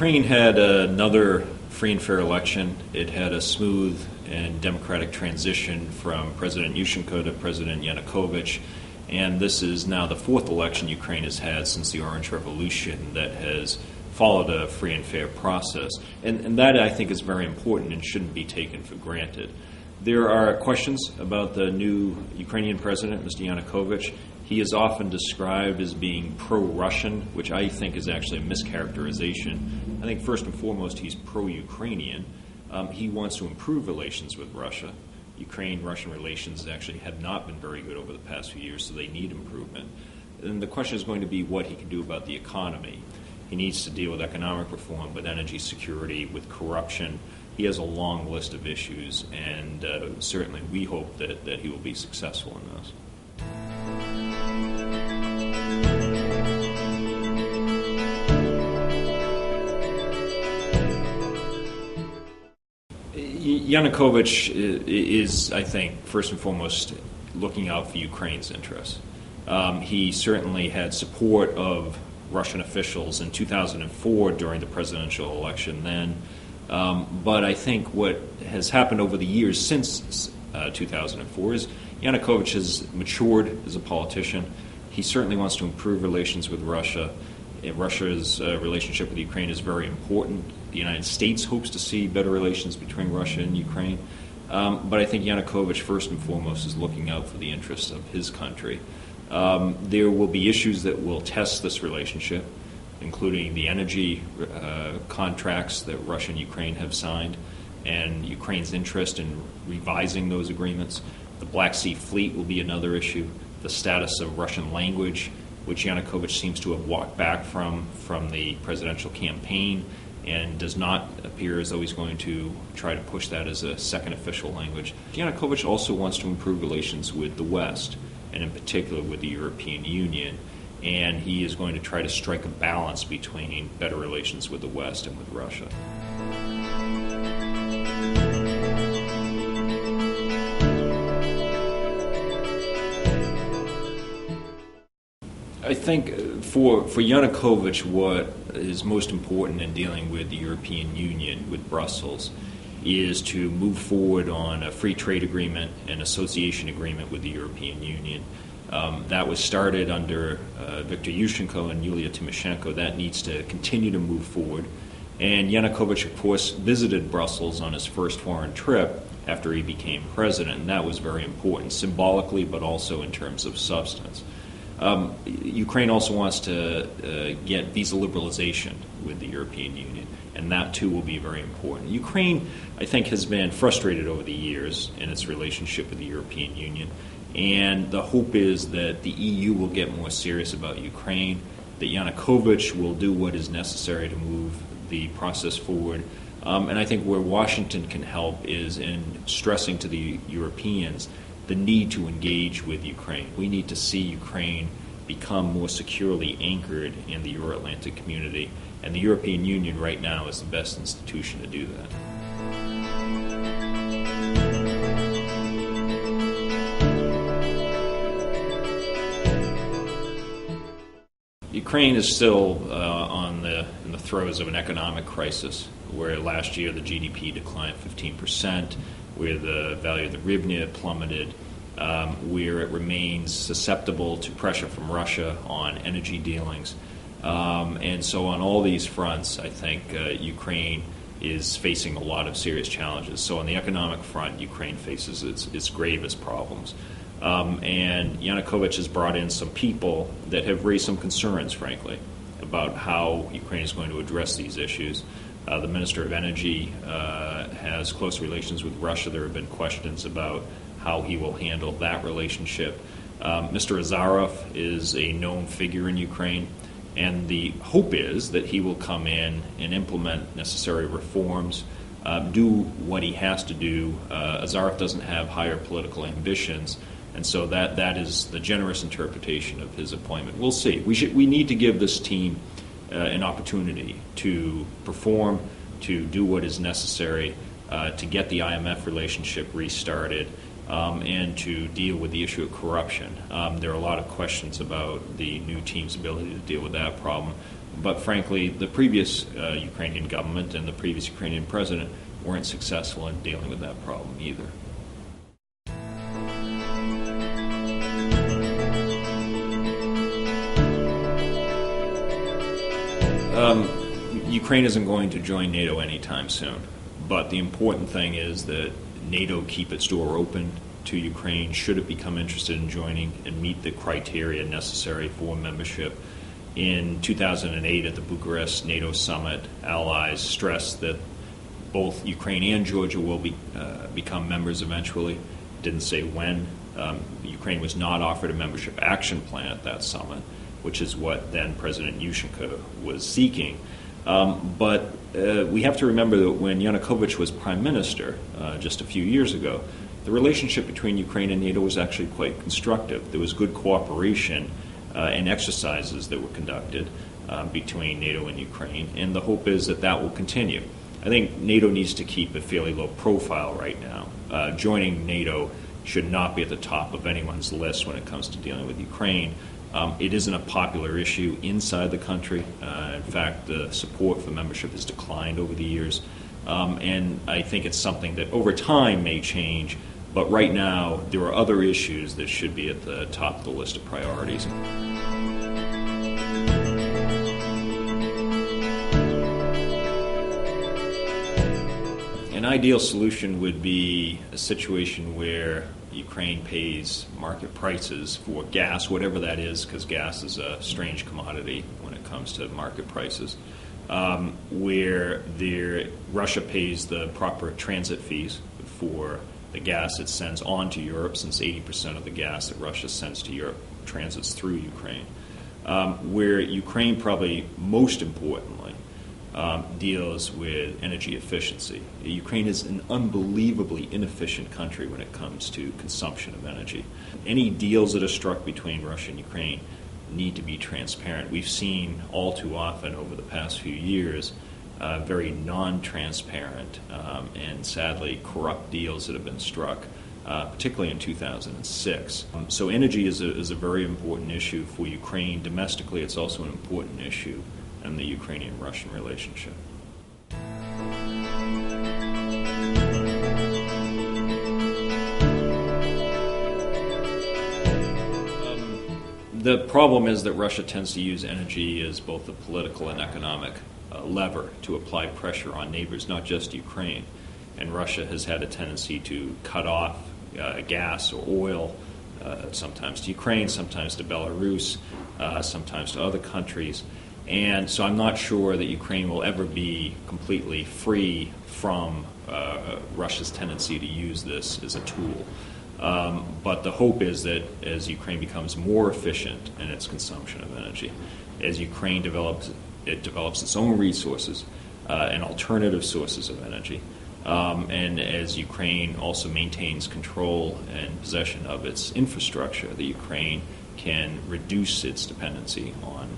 Ukraine had another free and fair election. It had a smooth and democratic transition from President Yushchenko to President Yanukovych, and this is now the fourth election Ukraine has had since the Orange Revolution that has followed a free and fair process. And that, I think, is very important and shouldn't be taken for granted. There are questions about the new Ukrainian president, Mr. Yanukovych. He is often described as being pro-Russian, which I think is actually a mischaracterization. I think first and foremost he's pro-Ukrainian. He wants to improve relations with Russia. Ukraine-Russian relations actually have not been very good over the past few years, so they need improvement. And the question is going to be what he can do about the economy. He needs to deal with economic reform, with energy security, with corruption. He has a long list of issues, and certainly we hope that he will be successful in those. Yanukovych is, I think, first and foremost looking out for Ukraine's interests. He certainly had support of Russian officials in 2004 during the presidential election then. But I think what has happened over the years since 2004 is Yanukovych has matured as a politician. He certainly wants to improve relations with Russia. Russia's relationship with Ukraine is very important. The United States hopes to see better relations between Russia and Ukraine. But I think Yanukovych, first and foremost, is looking out for the interests of his country. There will be issues that will test this relationship, including the energy contracts that Russia and Ukraine have signed, and Ukraine's interest in revising those agreements. The Black Sea Fleet will be another issue. The status of Russian language, which Yanukovych seems to have walked back from the presidential campaign, and does not appear as though he's going to try to push that as a second official language. Yanukovych also wants to improve relations with the West, and in particular with the European Union, and he is going to try to strike a balance between better relations with the West and with Russia. I think for Yanukovych, what is most important in dealing with the European Union, with Brussels, is to move forward on a free trade agreement and association agreement with the European Union. That was started under Viktor Yushchenko and Yulia Tymoshenko. That needs to continue to move forward. And Yanukovych, of course, visited Brussels on his first foreign trip after he became president, and that was very important, symbolically, but also in terms of substance. Ukraine also wants to get visa liberalization with the European Union, and that too will be very important. Ukraine, I think, has been frustrated over the years in its relationship with the European Union, and the hope is that the EU will get more serious about Ukraine, that Yanukovych will do what is necessary to move the process forward. And I think where Washington can help is in stressing to the Europeans the need to engage with Ukraine. We need to see Ukraine become more securely anchored in the Euro-Atlantic community, and the European Union right now is the best institution to do that. Ukraine is still in the throes of an economic crisis, where last year the GDP declined 15%, where the value of the hryvnia plummeted, where it remains susceptible to pressure from Russia on energy dealings. And so on all these fronts, I think Ukraine is facing a lot of serious challenges. So on the economic front, Ukraine faces its gravest problems. And Yanukovych has brought in some people that have raised some concerns, frankly, about how Ukraine is going to address these issues. The Minister of Energy has close relations with Russia. There have been questions about how he will handle that relationship. Mr. Azarov is a known figure in Ukraine, and the hope is that he will come in and implement necessary reforms, do what he has to do. Azarov doesn't have higher political ambitions, and so that is the generous interpretation of his appointment. We'll see. We need to give this team an opportunity to perform, to do what is necessary, to get the IMF relationship restarted, and to deal with the issue of corruption. There are a lot of questions about the new team's ability to deal with that problem, But frankly, the previous Ukrainian government and the previous Ukrainian president weren't successful in dealing with that problem either. Ukraine isn't going to join NATO anytime soon, but the important thing is that NATO keep its door open to Ukraine should it become interested in joining and meet the criteria necessary for membership. In 2008 at the Bucharest NATO summit, allies stressed that both Ukraine and Georgia will become members eventually. Didn't say when. Ukraine was not offered a membership action plan at that summit, which is what then President Yanukovych was seeking. But we have to remember that when Yanukovych was prime minister just a few years ago, the relationship between Ukraine and NATO was actually quite constructive. There was good cooperation and exercises that were conducted between NATO and Ukraine, and the hope is that that will continue. I think NATO needs to keep a fairly low profile right now. Joining NATO should not be at the top of anyone's list when it comes to dealing with Ukraine. It isn't a popular issue inside the country. In fact, the support for membership has declined over the years. And I think it's something that over time may change, but right now there are other issues that should be at the top of the list of priorities. An ideal solution would be a situation where Ukraine pays market prices for gas, whatever that is, because gas is a strange commodity when it comes to market prices, where Russia pays the proper transit fees for the gas it sends on to Europe, since 80% of the gas that Russia sends to Europe transits through Ukraine, where Ukraine probably most importantly deals with energy efficiency. Ukraine is an unbelievably inefficient country when it comes to consumption of energy. Any deals that are struck between Russia and Ukraine need to be transparent. We've seen all too often over the past few years very non-transparent and sadly corrupt deals that have been struck, particularly in 2006. So energy is a very important issue for Ukraine domestically. It's also an important issue in the Ukrainian-Russian relationship. The problem is that Russia tends to use energy as both a political and economic lever to apply pressure on neighbors, not just Ukraine. And Russia has had a tendency to cut off gas or oil, sometimes to Ukraine, sometimes to Belarus, sometimes to other countries. And so I'm not sure that Ukraine will ever be completely free from Russia's tendency to use this as a tool. But the hope is that as Ukraine becomes more efficient in its consumption of energy, as Ukraine develops its own resources and alternative sources of energy, and as Ukraine also maintains control and possession of its infrastructure, the Ukraine can reduce its dependency on